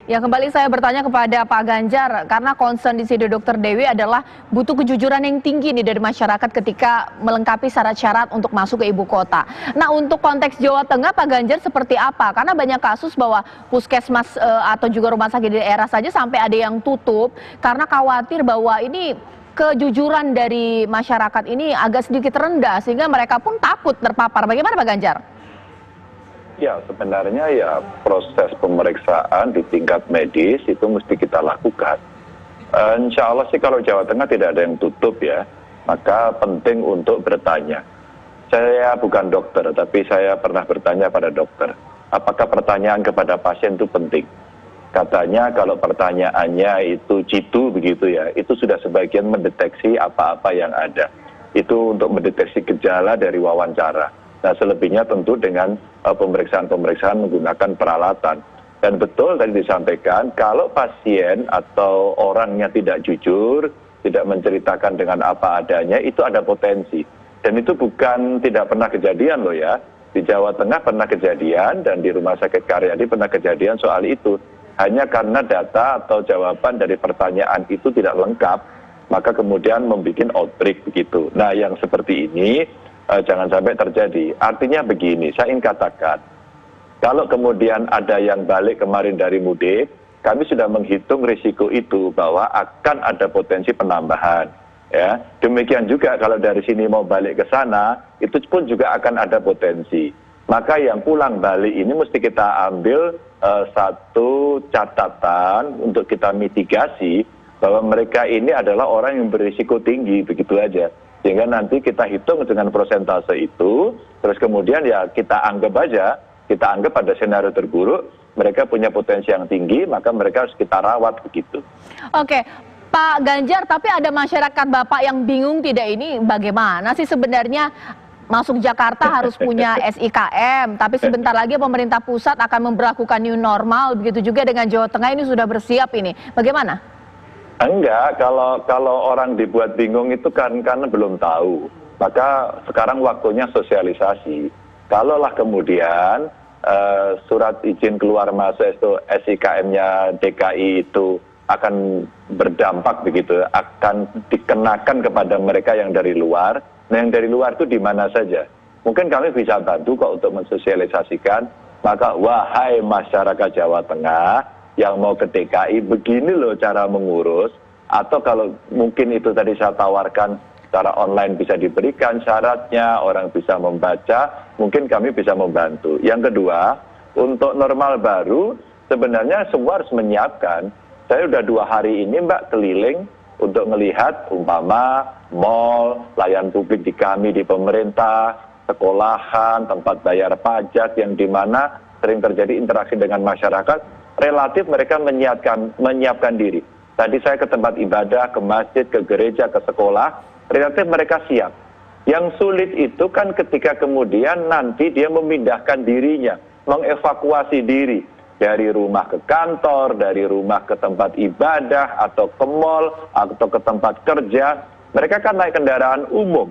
Ya, kembali saya bertanya kepada Pak Ganjar, karena concern di sini Dokter Dewi adalah butuh kejujuran yang tinggi nih dari masyarakat ketika melengkapi syarat-syarat untuk masuk ke ibu kota. Nah, untuk konteks Jawa Tengah, Pak Ganjar seperti apa? Karena banyak kasus bahwa puskesmas atau juga rumah sakit di daerah saja sampai ada yang tutup karena khawatir bahwa ini kejujuran dari masyarakat ini agak sedikit rendah sehingga mereka pun takut terpapar. Bagaimana Pak Ganjar? Ya, sebenarnya ya proses pemeriksaan di tingkat medis itu mesti kita lakukan. Insya Allah sih kalau Jawa Tengah tidak ada yang tutup ya, maka penting untuk bertanya. Saya bukan dokter, tapi saya pernah bertanya pada dokter, apakah pertanyaan kepada pasien itu penting? Katanya kalau pertanyaannya itu jitu begitu ya, itu sudah sebagian mendeteksi apa-apa yang ada. Itu untuk mendeteksi gejala dari wawancara. Nah, selebihnya tentu dengan pemeriksaan-pemeriksaan menggunakan peralatan. Dan betul tadi disampaikan, kalau pasien atau orangnya tidak jujur, tidak menceritakan dengan apa adanya, itu ada potensi. Dan itu bukan tidak pernah kejadian loh ya. Di Jawa Tengah pernah kejadian dan di Rumah Sakit Karyadi pernah kejadian soal itu. Hanya karena data atau jawaban dari pertanyaan itu tidak lengkap, maka kemudian membuat outbreak begitu. Nah, yang seperti ini jangan sampai terjadi. Artinya begini, saya ingin katakan, kalau kemudian ada yang balik kemarin dari mudik, kami sudah menghitung risiko itu bahwa akan ada potensi penambahan. Ya, demikian juga kalau dari sini mau balik ke sana, itu pun juga akan ada potensi. Maka yang pulang balik ini mesti kita ambil satu catatan untuk kita mitigasi bahwa mereka ini adalah orang yang berisiko tinggi, begitu aja. Sehingga nanti kita hitung dengan prosentase itu, terus kemudian ya kita anggap aja, kita anggap pada senario terburuk, mereka punya potensi yang tinggi, maka mereka harus kita rawat begitu. Oke, Pak Ganjar, tapi ada masyarakat Bapak yang bingung tidak ini bagaimana sih sebenarnya masuk Jakarta harus punya SIKM, tapi sebentar lagi pemerintah pusat akan memberlakukan new normal, begitu juga dengan Jawa Tengah ini sudah bersiap ini, bagaimana? Enggak, kalau orang dibuat bingung itu kan karena belum tahu. Maka sekarang waktunya sosialisasi. Kalaulah kemudian surat izin keluar masuk itu SIKM-nya DKI itu akan berdampak begitu, akan dikenakan kepada mereka yang dari luar. Nah, yang dari luar itu di mana saja? Mungkin kami bisa bantu kok untuk mensosialisasikan. Maka wahai masyarakat Jawa Tengah yang mau ke DKI, begini loh cara mengurus, atau kalau mungkin itu tadi saya tawarkan secara online bisa diberikan syaratnya, orang bisa membaca, mungkin kami bisa membantu. Yang kedua, untuk normal baru, sebenarnya semua harus menyiapkan. Saya sudah 2 hari ini Mbak keliling untuk melihat umpama mal, layanan publik di kami di pemerintah, sekolahan, tempat bayar pajak yang dimana sering terjadi interaksi dengan masyarakat, relatif mereka menyiapkan diri. Tadi saya ke tempat ibadah, ke masjid, ke gereja, ke sekolah, relatif mereka siap. Yang sulit itu kan ketika kemudian nanti dia memindahkan dirinya, mengevakuasi diri dari rumah ke kantor, dari rumah ke tempat ibadah, atau ke mal, atau ke tempat kerja. Mereka kan naik kendaraan umum.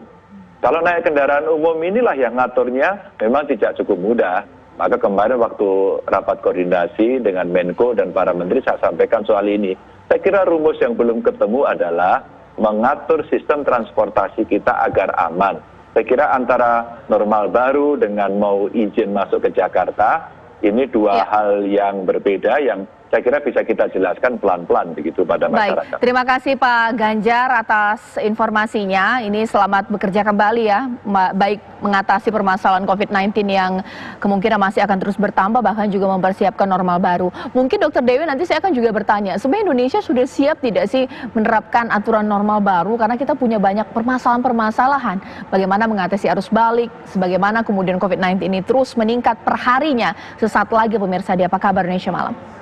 Kalau naik kendaraan umum inilah yang ngaturnya memang tidak cukup mudah. Maka kemarin waktu rapat koordinasi dengan Menko dan para menteri saya sampaikan soal ini. Saya kira rumus yang belum ketemu adalah mengatur sistem transportasi kita agar aman. Saya kira antara normal baru dengan mau izin masuk ke Jakarta, ini dua hal yang berbeda yang saya kira bisa kita jelaskan pelan-pelan begitu pada masyarakat. Baik, terima kasih Pak Ganjar atas informasinya. Ini selamat bekerja kembali ya, baik mengatasi permasalahan COVID-19 yang kemungkinan masih akan terus bertambah, bahkan juga mempersiapkan normal baru. Mungkin Dokter Dewi nanti saya akan juga bertanya, sebenarnya Indonesia sudah siap tidak sih menerapkan aturan normal baru? Karena kita punya banyak permasalahan-permasalahan. Bagaimana mengatasi arus balik, sebagaimana kemudian COVID-19 ini terus meningkat perharinya. Sesaat lagi pemirsa di Apa Kabar Indonesia Malam.